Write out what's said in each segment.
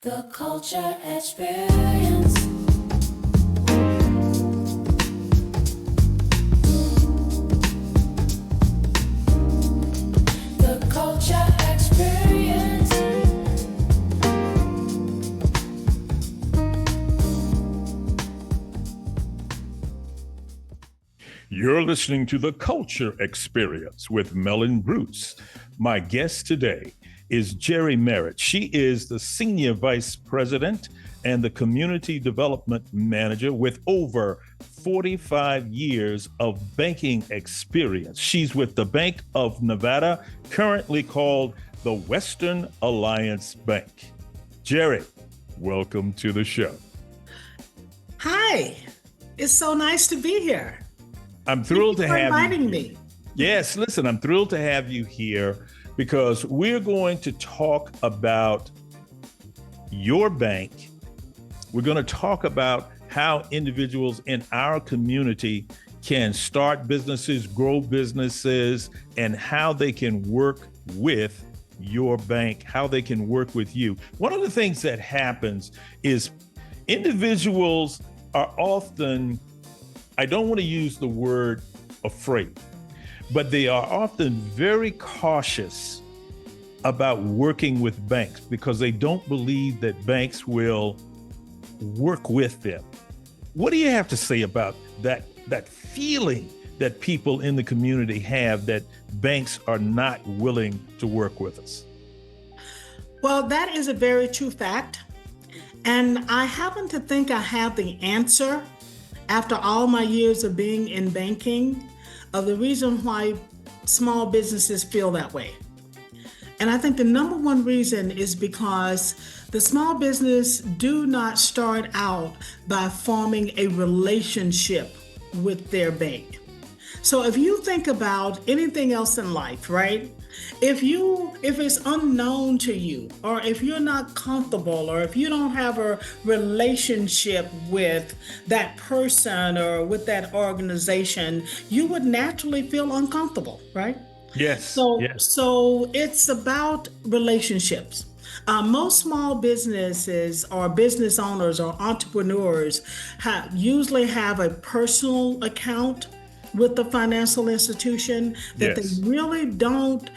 The Culture Xperience. The Culture Xperience. You're listening to The Culture Xperience with Mel Bruce. My guest today is Jerrie Merritt. She is the Senior Vice President and the Community Development Manager with over 45 years of banking experience. She's with the Bank of Nevada, currently called the Western Alliance Bank. Jerrie, welcome to the show. Hi, it's so nice to be here. I'm thrilled to have you. Inviting me. Yes, listen, I'm thrilled to have you here because we're going to talk about your bank. We're going to talk about how individuals in our community can start businesses, grow businesses, and how they can work with your bank, how they can work with you. One of the things that happens is individuals are often, I don't want to use the word afraid, but they are often very cautious about working with banks because they don't believe that banks will work with them. What do you have to say about that feeling that people in the community have that banks are not willing to work with us? Well, that is a very true fact. And I happen to think I have the answer after all my years of being in banking of the reason why small businesses feel that way. And I think the number one reason is because the small business do not start out by forming a relationship with their bank. So if you think about anything else in life, right? If it's unknown to you, or if you're not comfortable, or if you don't have a relationship with that person or with that organization, you would naturally feel uncomfortable, right? Yes. So it's about relationships. Most small businesses or business owners or entrepreneurs usually have a personal account with the financial institution that they really don't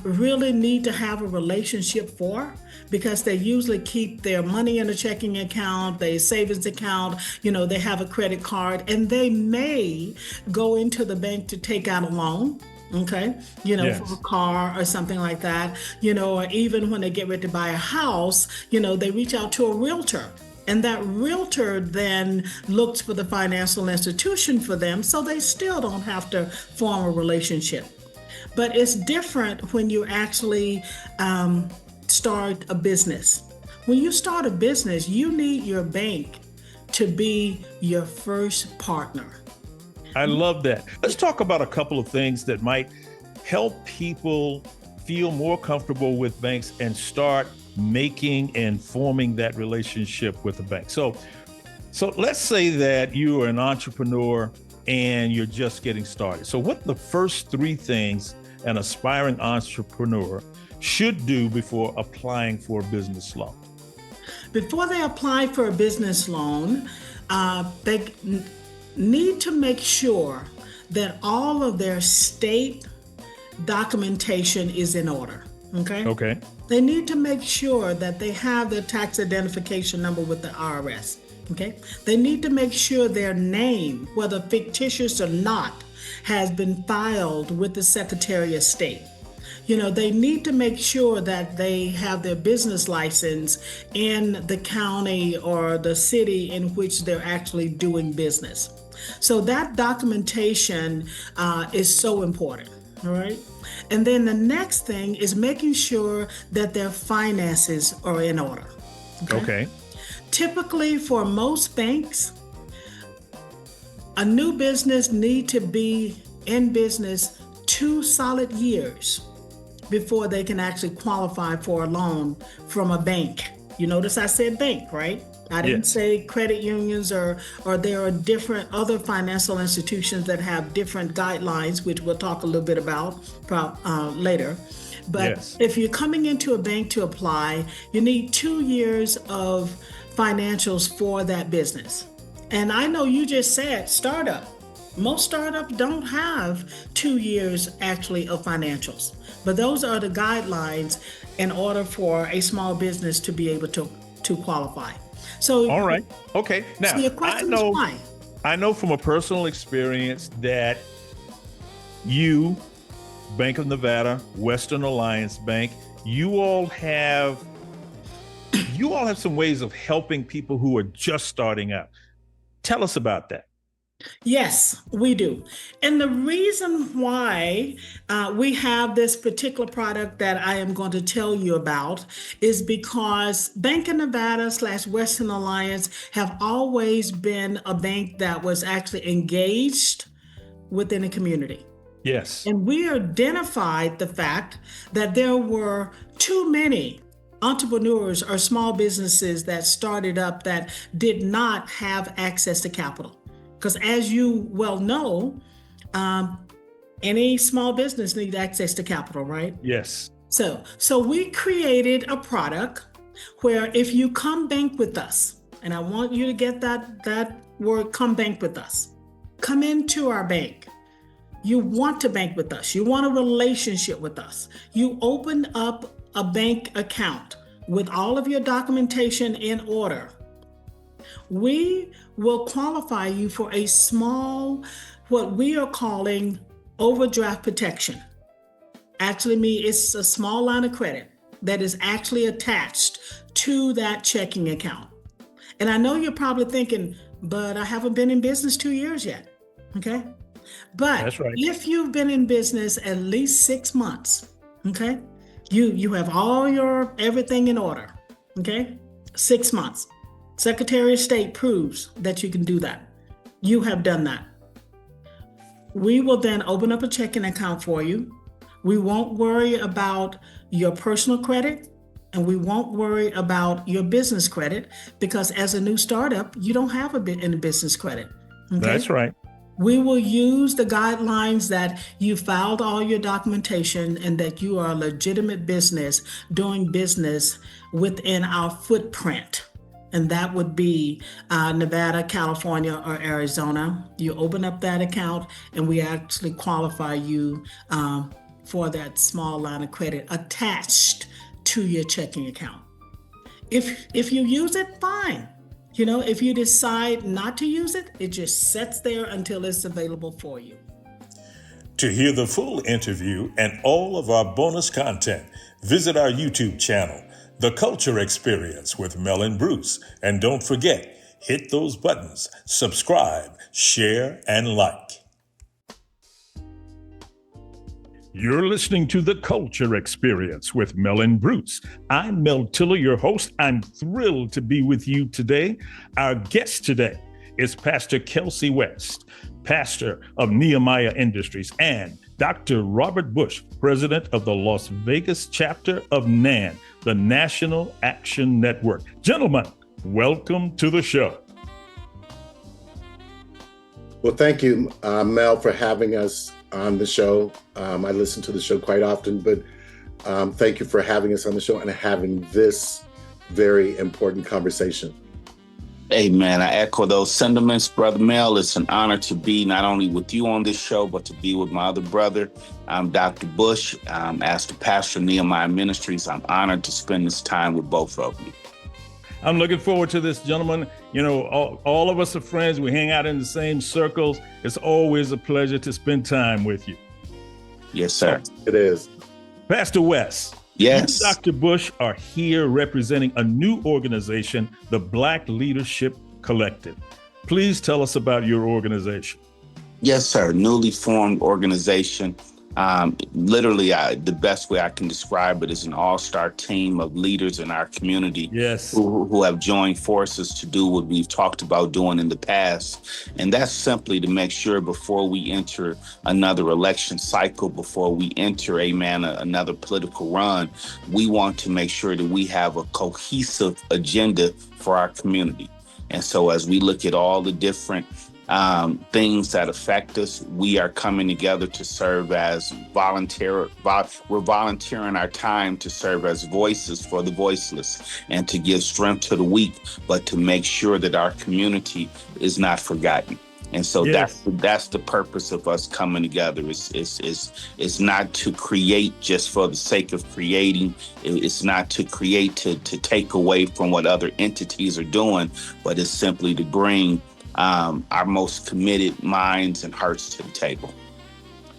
really need to have a relationship for, because they usually keep their money in a checking account, their savings account, they have a credit card, and they may go into the bank to take out a loan. Okay, for a car or something like that, or even when they get ready to buy a house, they reach out to a realtor. And that realtor then looks for the financial institution for them, so they still don't have to form a relationship. But it's different when you actually start a business. When you start a business, you need your bank to be your first partner. I love that. Let's talk about a couple of things that might help people feel more comfortable with banks and start making and forming that relationship with the bank. So let's say that you are an entrepreneur and you're just getting started. So what are the first three things an aspiring entrepreneur should do before applying for a business loan? Before they apply for a business loan, they need to make sure that all of their state documentation is in order. Okay. They need to make sure that they have their tax identification number with the IRS. Okay. They need to make sure their name, whether fictitious or not, has been filed with the Secretary of State. They need to make sure that they have their business license in the county or the city in which they're actually doing business. So that documentation is so important, all right? And then the next thing is making sure that their finances are in order. Okay. Typically, for most banks, a new business need to be in business 2 solid years before they can actually qualify for a loan from a bank. You notice I said bank, right? I didn't say credit unions or there are different other financial institutions that have different guidelines, which we'll talk a little bit about later. But Yes. if you're coming into a bank to apply, you need 2 years of financials for that business. And I know you just said startup. Most startups don't have 2 years actually of financials, but those are the guidelines in order for a small business to be able to qualify. So, All right. Okay. so Now, your I question is know why? I know from a personal experience that you, Bank of Nevada, Western Alliance Bank, you all have some ways of helping people who are just starting out. Tell us about that. Yes, we do. And the reason why we have this particular product that I am going to tell you about is because Bank of Nevada slash Western Alliance have always been a bank that was actually engaged within the community. Yes. And we identified the fact that there were too many entrepreneurs or small businesses that started up that did not have access to capital. Because as you well know, any small business needs access to capital, right? Yes. So we created a product where if you come bank with us, and I want you to get that word, come bank with us, come into our bank. You want to bank with us. You want a relationship with us. You open up a bank account with all of your documentation in order. We will qualify you for a small, what we are calling overdraft protection. Actually, it's a small line of credit that is actually attached to that checking account. And I know you're probably thinking, but I haven't been in business 2 years yet. Okay. But That's right. if you've been in business at least 6 months, okay, you have all your everything in order, okay, 6 months. Secretary of State proves that you can do that. You have done that. We will then open up a checking account for you. We won't worry about your personal credit and we won't worry about your business credit because as a new startup, you don't have any business credit. Okay? That's right. We will use the guidelines that you filed all your documentation and that you are a legitimate business doing business within our footprint. And that would be Nevada, California, or Arizona. You open up that account and we actually qualify you for that small line of credit attached to your checking account. If you use it, fine. You know, if you decide not to use it, it just sits there until it's available for you. To hear the full interview and all of our bonus content, visit our YouTube channel, The Culture Xperience with Mel Bruce. And don't forget, hit those buttons, subscribe, share, and like. You're listening to The Culture Xperience with Mel Bruce. I'm Mel Tiller, your host. I'm thrilled to be with you today. Our guest today is Pastor Kelcey West, pastor of Nehemiah Industries, and Dr. Robert Bush, president of the Las Vegas chapter of NAN, the National Action Network. Gentlemen, welcome to the show. Well, thank you, Mel, for having us on the show. I listen to the show quite often, but thank you for having us on the show and having this very important conversation. Hey, man, I echo those sentiments, Brother Mel. It's an honor to be not only with you on this show, but to be with my other brother. I'm Dr. Bush. As the pastor of Nehemiah Ministries, I'm honored to spend this time with both of you. I'm looking forward to this, gentlemen. You know, all of us are friends. We hang out in the same circles. It's always a pleasure to spend time with you. Yes, sir. It is. Pastor West. Yes. You, Dr. Bush, are here representing a new organization, the Black Leadership Collective. Please tell us about your organization. Yes, sir. Newly formed organization. Literally, the best way I can describe it is an all-star team of leaders in our community. Yes. Who have joined forces to do what we've talked about doing in the past. And that's simply to make sure before we enter another election cycle, before we enter, another political run, we want to make sure that we have a cohesive agenda for our community. And so as we look at all the different things that affect us. We are coming together to serve as we're volunteering our time to serve as voices for the voiceless and to give strength to the weak, but to make sure that our community is not forgotten. And so Yes. that's the purpose of us coming together. It's not to create just for the sake of creating. It's not to create to take away from what other entities are doing, but it's simply to bring our most committed minds and hearts to the table.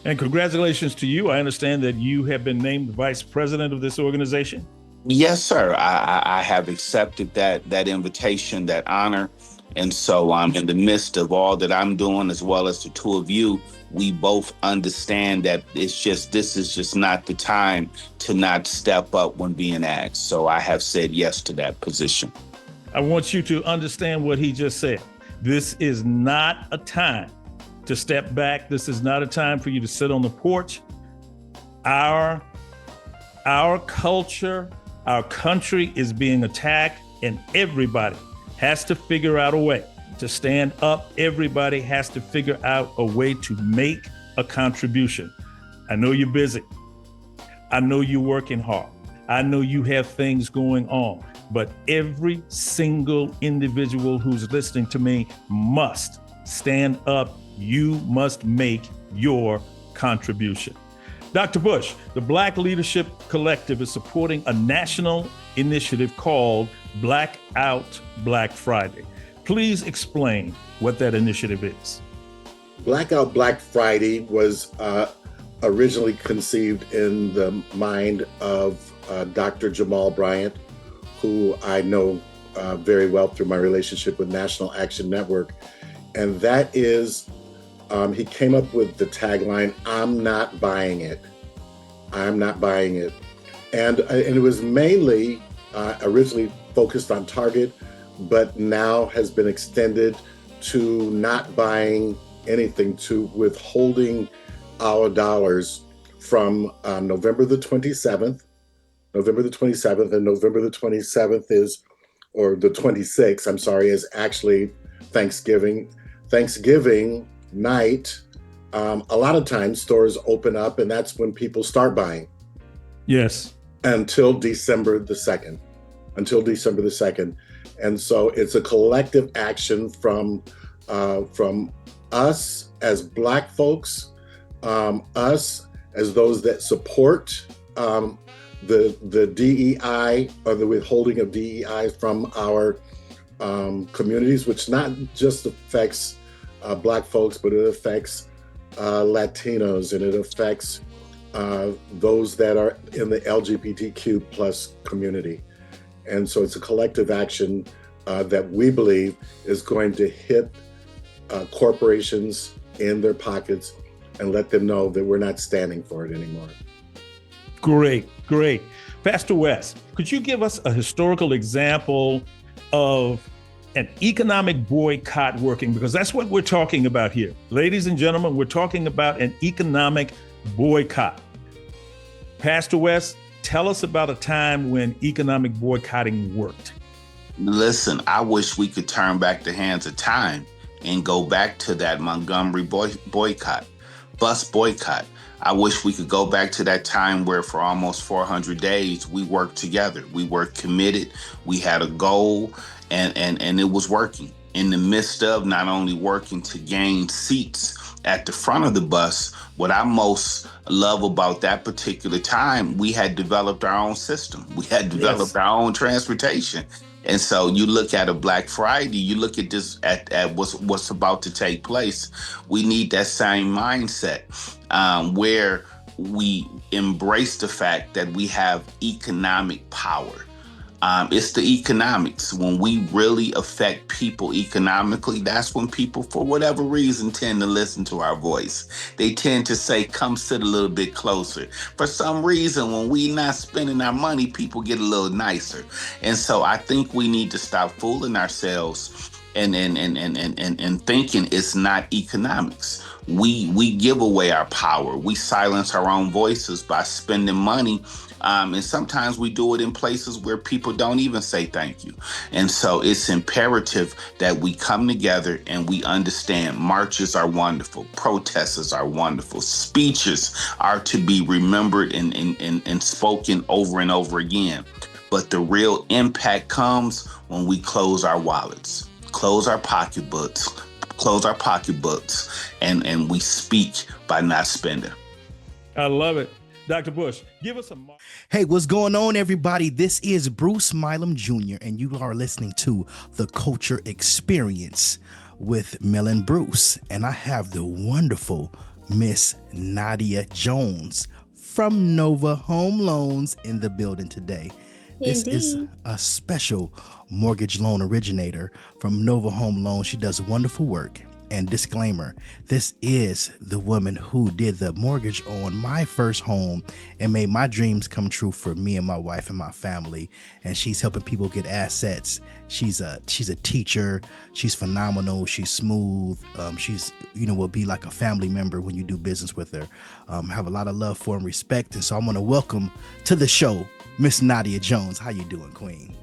And congratulations to you. I understand that you have been named vice president of this organization. Yes, sir. I have accepted that invitation, that honor. And so I'm in the midst of all that I'm doing, as well as the two of you. We both understand that this is just not the time to not step up when being asked. So I have said yes to that position. I want you to understand what he just said. This is not a time to step back. This is not a time for you to sit on the porch. Our culture, our country is being attacked, and everybody has to figure out a way to stand up. Everybody has to figure out a way to make a contribution. I know you're busy. I know you're working hard. I know you have things going on, but every single individual who's listening to me must stand up. You must make your contribution. Dr. Bush, the Black Leadership Collective is supporting a national initiative called Blackout Black Friday. Please explain what that initiative is. Blackout Black Friday was originally conceived in the mind of Dr. Jamal Bryant, who I know very well through my relationship with National Action Network. And that is, he came up with the tagline, "I'm not buying it. I'm not buying it." And it was mainly originally focused on Target, but now has been extended to not buying anything, to withholding our dollars from November the 27th, and November the 27th is, or the 26th, I'm sorry, is actually Thanksgiving. Thanksgiving night, a lot of times stores open up, and that's when people start buying. Yes. Until December the 2nd. And so it's a collective action from us as Black folks, us as those that support the DEI, or the withholding of DEI from our communities, which not just affects Black folks, but it affects Latinos, and it affects those that are in the LGBTQ plus community. And so it's a collective action that we believe is going to hit corporations in their pockets and let them know that we're not standing for it anymore. Great. Pastor West, could you give us a historical example of an economic boycott working? Because that's what we're talking about here. Ladies and gentlemen, we're talking about an economic boycott. Pastor West, tell us about a time when economic boycotting worked. Listen, I wish we could turn back the hands of time and go back to that Montgomery boycott, bus boycott. I wish we could go back to that time where for almost 400 days we worked together. We were committed. We had a goal, and it was working. In the midst of not only working to gain seats at the front of the bus, what I most love about that particular time, we had developed our own system. We had developed our own transportation. And so you look at a Black Friday, you look at this at what's about to take place. We need that same mindset where we embrace the fact that we have economic power. It's the economics. When we really affect people economically, that's when people, for whatever reason, tend to listen to our voice. They tend to say, come sit a little bit closer. For some reason, when we not spending our money, people get a little nicer. And so I think we need to stop fooling ourselves and thinking it's not economics. We give away our power. We silence our own voices by spending money And sometimes we do it in places where people don't even say thank you. And so it's imperative that we come together and we understand marches are wonderful, protests are wonderful, speeches are to be remembered and spoken over and over again. But the real impact comes when we close our wallets, close our pocketbooks, and we speak by not spending. I love it. Dr. Bush, give us a mark. Hey, what's going on, everybody? This is Bruce Milam Jr., and you are listening to the Culture Xperience with Mel and Bruce. And I have the wonderful Miss Nadiyah Jones from Nova Home Loans in the building today. This is a special mortgage loan originator from Nova Home Loans. She does wonderful work. And disclaimer, this is the woman who did the mortgage on my first home and made my dreams come true for me and my wife and my family. And she's helping people get assets. She's a teacher. She's phenomenal. She's smooth. She's, will be like a family member when you do business with her. Have a lot of love for and respect. And so I'm going to welcome to the show, Miss Nadiyah Jones. How you doing, Queen?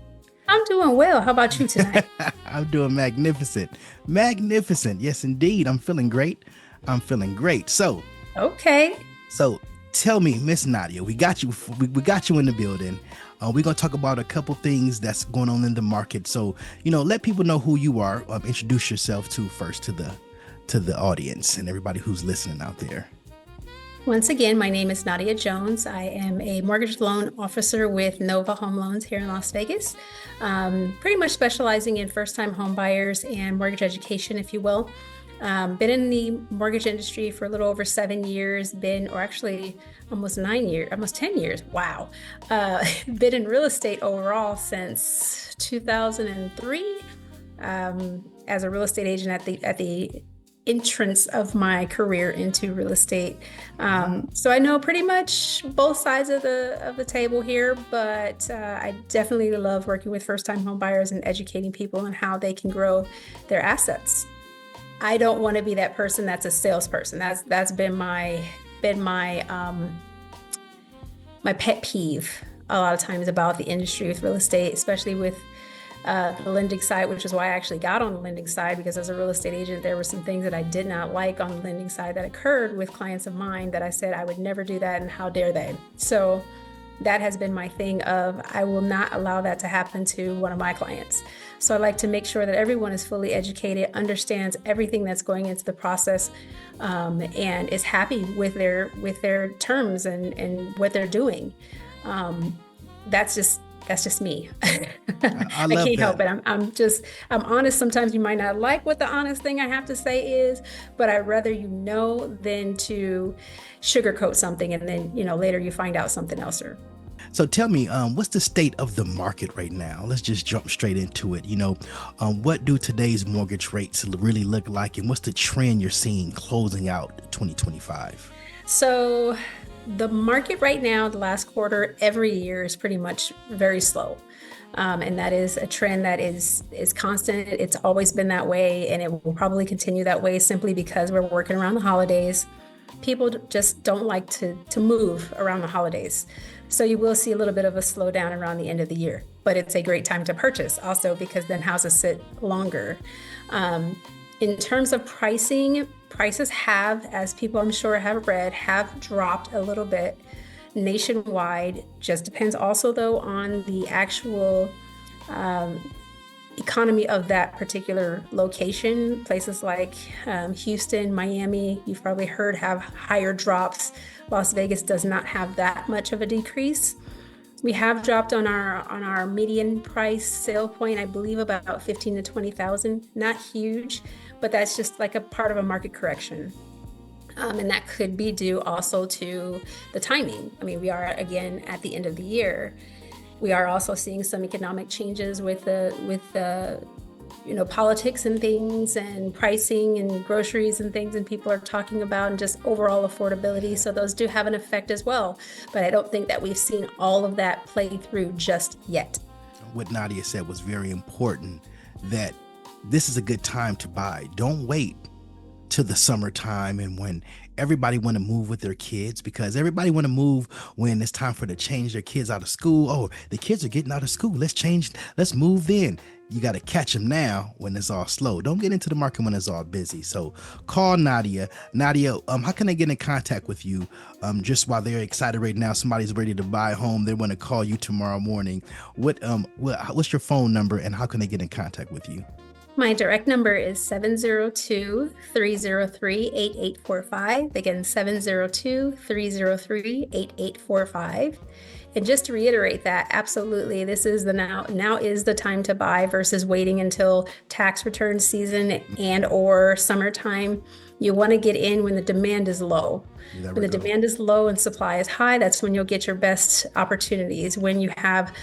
I'm doing well. How about you tonight? I'm doing magnificent. Magnificent. Yes, indeed. I'm feeling great. So, Okay. So tell me, Miss Nadiyah, we got you in the building. We're going to talk about a couple things that's going on in the market. So, let people know who you are. Introduce yourself to the audience and everybody who's listening out there. Once again, my name is Nadiyah Jones. I am a mortgage loan officer with Nova Home Loans here in Las Vegas, pretty much specializing in first-time home buyers and mortgage education, if you will. Been in the mortgage industry for a little over 7 years, almost 9 years, almost 10 years. Wow. Been in real estate overall since 2003 as a real estate agent at the entrance of my career into real estate. So I know pretty much both sides of the table here, but I definitely love working with first-time home buyers and educating people on how they can grow their assets. I don't want to be that person that's a salesperson. That's been my pet peeve a lot of times about the industry with real estate, especially with the lending side, which is why I actually got on the lending side, because as a real estate agent, there were some things that I did not like on the lending side that occurred with clients of mine that I said I would never do that, and how dare they? So that has been my thing of, I will not allow that to happen to one of my clients. So I like to make sure that everyone is fully educated, understands everything that's going into the process, and is happy with their terms and what they're doing. That's just me. I can't help it. I'm honest. Sometimes you might not like what the honest thing I have to say is, but I'd rather than to sugarcoat something and then, later you find out something else. So tell me, what's the state of the market right now? Let's just jump straight into it. What do today's mortgage rates really look like, and what's the trend you're seeing closing out 2025? So the market right now, the last quarter, every year is pretty much very slow. And that is a trend that is constant. It's always been that way, and it will probably continue that way simply because we're working around the holidays. People just don't like to move around the holidays. So you will see a little bit of a slowdown around the end of the year, but it's a great time to purchase also because then houses sit longer. In terms of pricing, prices have, as people I'm sure have read, have dropped a little bit nationwide. Just depends also though on the actual economy of that particular location. Places like Houston, Miami, you've probably heard, have higher drops. Las Vegas does not have that much of a decrease. We have dropped on our median price sale point, I believe about 15 to 20,000. Not huge, but that's just like a part of a market correction. And that could be due also to the timing. I mean, we are again at the end of the year. We are also seeing some economic changes with the politics and things and pricing and groceries and things, and people are talking about, and just overall affordability. So those do have an effect as well. But I don't think that we've seen all of that play through just yet. What Nadiyah said was very important, that this is a good time to buy. Don't wait to the summertime and when everybody want to move with their kids because everybody want to move when it's time for to change their kids out of school. Oh, the kids are getting out of school. Let's move then. You got to catch them now when it's all slow. Don't get into the market when it's all busy. So call Nadiyah. Nadiyah, how can they get in contact with you? Just while they're excited right now, somebody's ready to buy a home. They want to call you tomorrow morning. What's your phone number and how can they get in contact with you? My direct number is 702-303-8845. Again, 702-303-8845. And just to reiterate that, absolutely, this is now is the time to buy versus waiting until tax return season and or summertime. You want to get in when the demand is low. When the demand is low and supply is high, that's when you'll get your best opportunities. When you have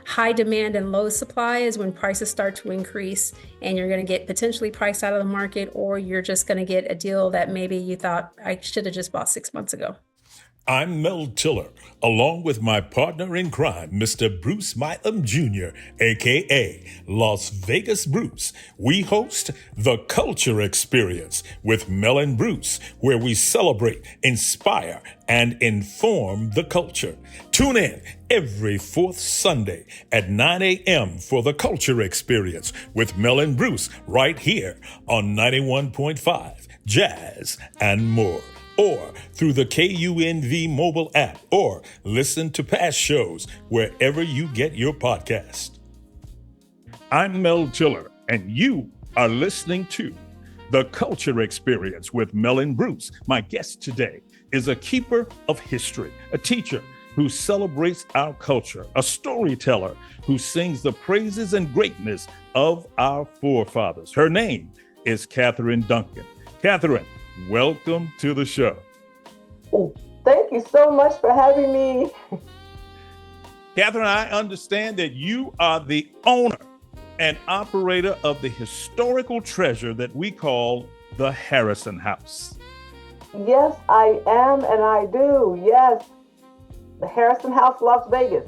high demand and low supply is when prices start to increase and you're going to get potentially priced out of the market, or you're just going to get a deal that maybe you thought I should have just bought 6 months ago. I'm Mel Tiller, along with my partner in crime, Mr. Bruce Milam Jr., a.k.a. Las Vegas Bruce. We host The Culture Experience with Mel and Bruce, where we celebrate, inspire, and inform the culture. Tune in every fourth Sunday at 9 a.m. for The Culture Experience with Mel and Bruce right here on 91.5 Jazz and more, or through the KUNV mobile app, or listen to past shows wherever you get your podcast. I'm Mel Tiller, and you are listening to The Culture Experience with Mel and Bruce. My guest today is a keeper of history, a teacher who celebrates our culture, a storyteller who sings the praises and greatness of our forefathers. Her name is Katherine Duncan. Katherine, welcome to the show. Thank you so much for having me. Katherine, I understand that you are the owner and operator of the historical treasure that we call the Harrison House. Yes, I am, and I do. Yes, the Harrison House, Las Vegas.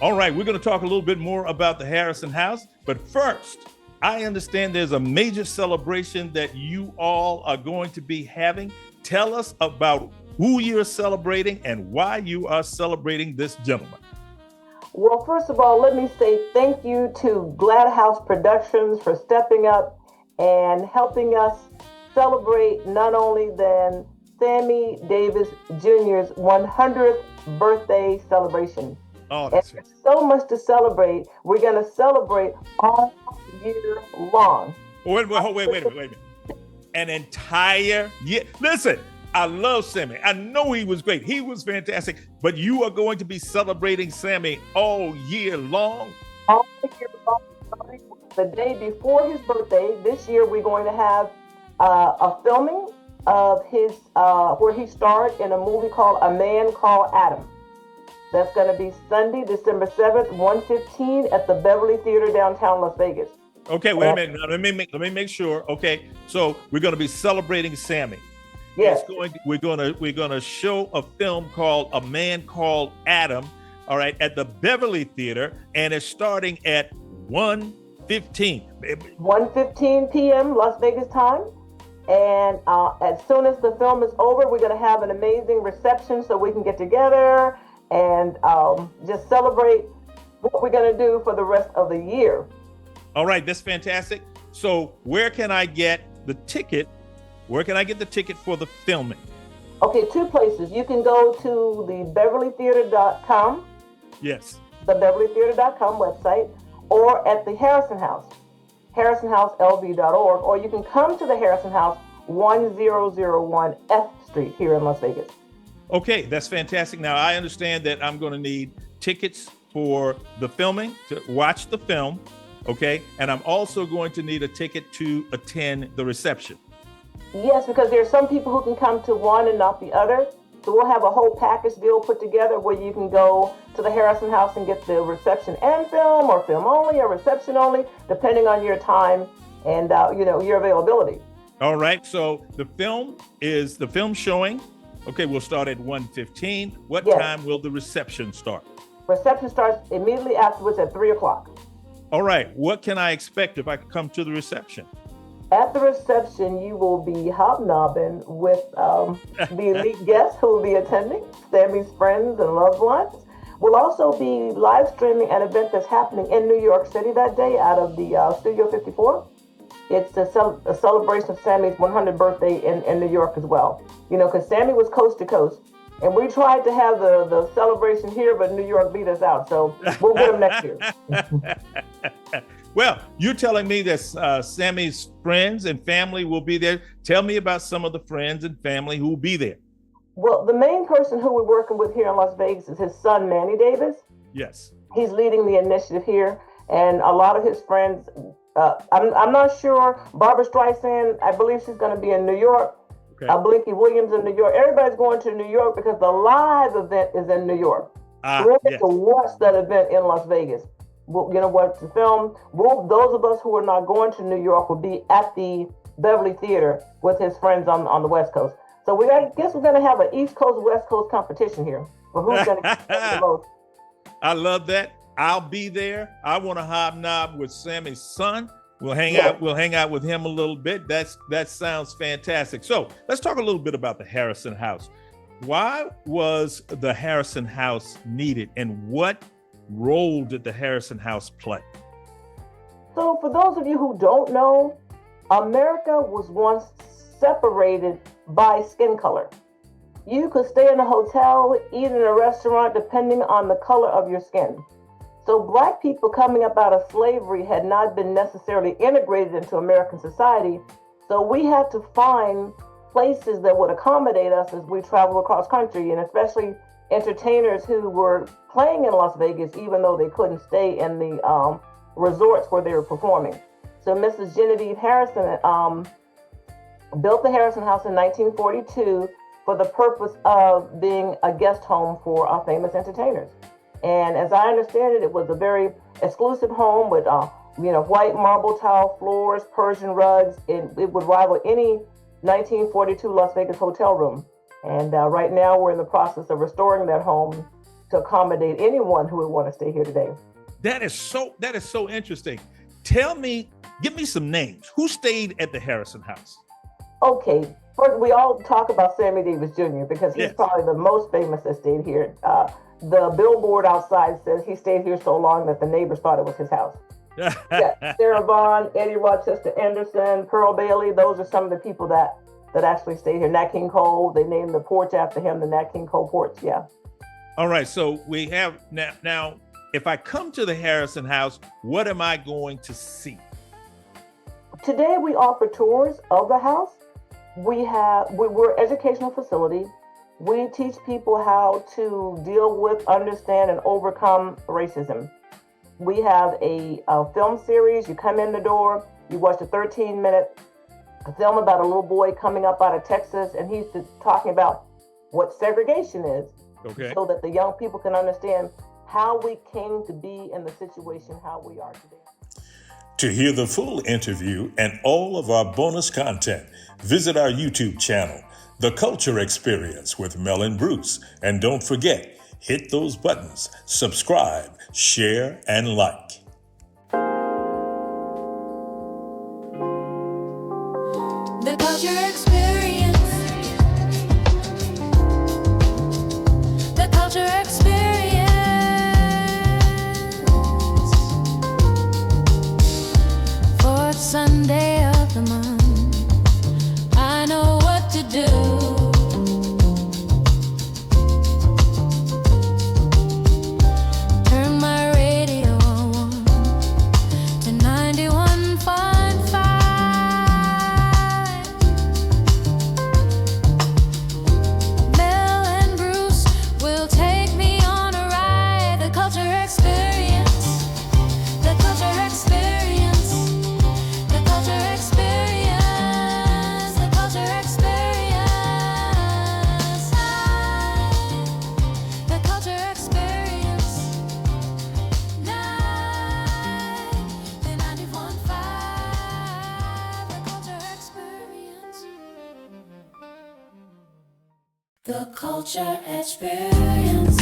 All right, we're going to talk a little bit more about the Harrison House, but first, I understand there's a major celebration that you all are going to be having. Tell us about who you're celebrating and why you are celebrating this gentleman. Well, first of all, let me say thank you to Glad House Productions for stepping up and helping us celebrate not only then Sammy Davis Jr.'s 100th birthday celebration. Oh, that's and there's so much to celebrate. We're going to celebrate all year long. Wait a minute. An entire year. Listen, I love Sammy. I know he was great. He was fantastic. But you are going to be celebrating Sammy all year long? All year long. The day before his birthday, this year we're going to have a filming of his, where he starred in a movie called A Man Called Adam. That's going to be Sunday, December 7th, 1:15 at the Beverly Theater downtown Las Vegas. Okay, wait a minute. Now, let me make sure. Okay, so we're going to be celebrating Sammy. Yes. We're going to show a film called A Man Called Adam. All right, at the Beverly Theater, and it's starting at 1:15. 1:15 p.m. Las Vegas time. And as soon as the film is over, we're going to have an amazing reception so we can get together and just celebrate what we're going to do for the rest of the year. All right, that's fantastic. So where can I get the ticket? Where can I get the ticket for the filming? Okay, two places. You can go to the beverlytheater.com. Yes. The beverlytheater.com website, or at the Harrison House, harrisonhouselv.org, or you can come to the Harrison House, 1001 F Street here in Las Vegas. Okay, that's fantastic. Now, I understand that I'm going to need tickets for the filming, to watch the film, okay? And I'm also going to need a ticket to attend the reception. Yes, because there are some people who can come to one and not the other. So we'll have a whole package deal put together where you can go to the Harrison House and get the reception and film, or film only, or reception only, depending on your time and your availability. All right, so the film showing. Okay, we'll start at 1:15. What time will the reception start? Reception starts immediately afterwards at 3 o'clock. All right, what can I expect if I come to the reception? At the reception, you will be hobnobbing with the elite guests who will be attending, Sammy's friends and loved ones. We'll also be live streaming an event that's happening in New York City that day out of the Studio 54. It's a celebration of Sammy's 100th birthday in New York as well. You know, because Sammy was coast to coast. And we tried to have the celebration here, but New York beat us out. So we'll get them next year. Well, you're telling me that Sammy's friends and family will be there. Tell me about some of the friends and family who will be there. Well, the main person who we're working with here in Las Vegas is his son, Manny Davis. Yes. He's leading the initiative here. And a lot of his friends, I'm not sure. Barbara Streisand, I believe she's going to be in New York. Okay. Blinky Williams in New York. Everybody's going to New York because the live event is in New York. We're going to watch that event in Las Vegas. You know what, to film. Those of us who are not going to New York will be at the Beverly Theater with his friends on the West Coast. So guess we're going to have an East Coast, West Coast competition here for who's going to get the most. I love that. I'll be there. I want to hobnob with Sammy's son. We'll hang out. We'll hang out with him a little bit. That sounds fantastic. So let's talk a little bit about the Harrison House. Why was the Harrison House needed, and what role did the Harrison House play? So for those of you who don't know, America was once separated by skin color. You could stay in a hotel, eat in a restaurant, depending on the color of your skin. So Black people coming up out of slavery had not been necessarily integrated into American society. So we had to find places that would accommodate us as we travel across country, and especially entertainers who were playing in Las Vegas, even though they couldn't stay in the resorts where they were performing. So Mrs. Genevieve Harrison built the Harrison House in 1942 for the purpose of being a guest home for our famous entertainers. And as I understand it, it was a very exclusive home with white marble tile floors, Persian rugs. It would rival any 1942 Las Vegas hotel room. And right now we're in the process of restoring that home to accommodate anyone who would want to stay here today. That is so interesting. Give me some names. Who stayed at the Harrison House? Okay, first we all talk about Sammy Davis Jr. because he's probably the most famous that stayed here. The billboard outside says he stayed here so long that the neighbors thought it was his house. Sarah Vaughan, Eddie Rochester Anderson, Pearl Bailey, those are some of the people that actually stayed here. Nat King Cole, they named the porch after him, the Nat King Cole porch, All right, so we have now, if I come to the Harrison House, what am I going to see? Today we offer tours of the house. We're an educational facility. We teach people how to deal with, understand, and overcome racism. We have a film series. You come in the door, you watch a 13-minute film about a little boy coming up out of Texas, and he's talking about what segregation is, so that the young people can understand how we came to be in the situation, how we are today. To hear the full interview and all of our bonus content, visit our YouTube channel, The Culture Xperience with Mel Bruce. And don't forget, hit those buttons, subscribe, share, and like. The Culture Xperience. The Culture Xperience. Fourth Sunday of the month, I know what to do. Turn my radio on to 91.5. Mel and Bruce will take me on a ride. The Culture Xperience. The Culture Xperience. The Culture Xperience. The Culture Xperience. The Culture Xperience. The 91.5. The Culture Xperience. The Culture Xperience.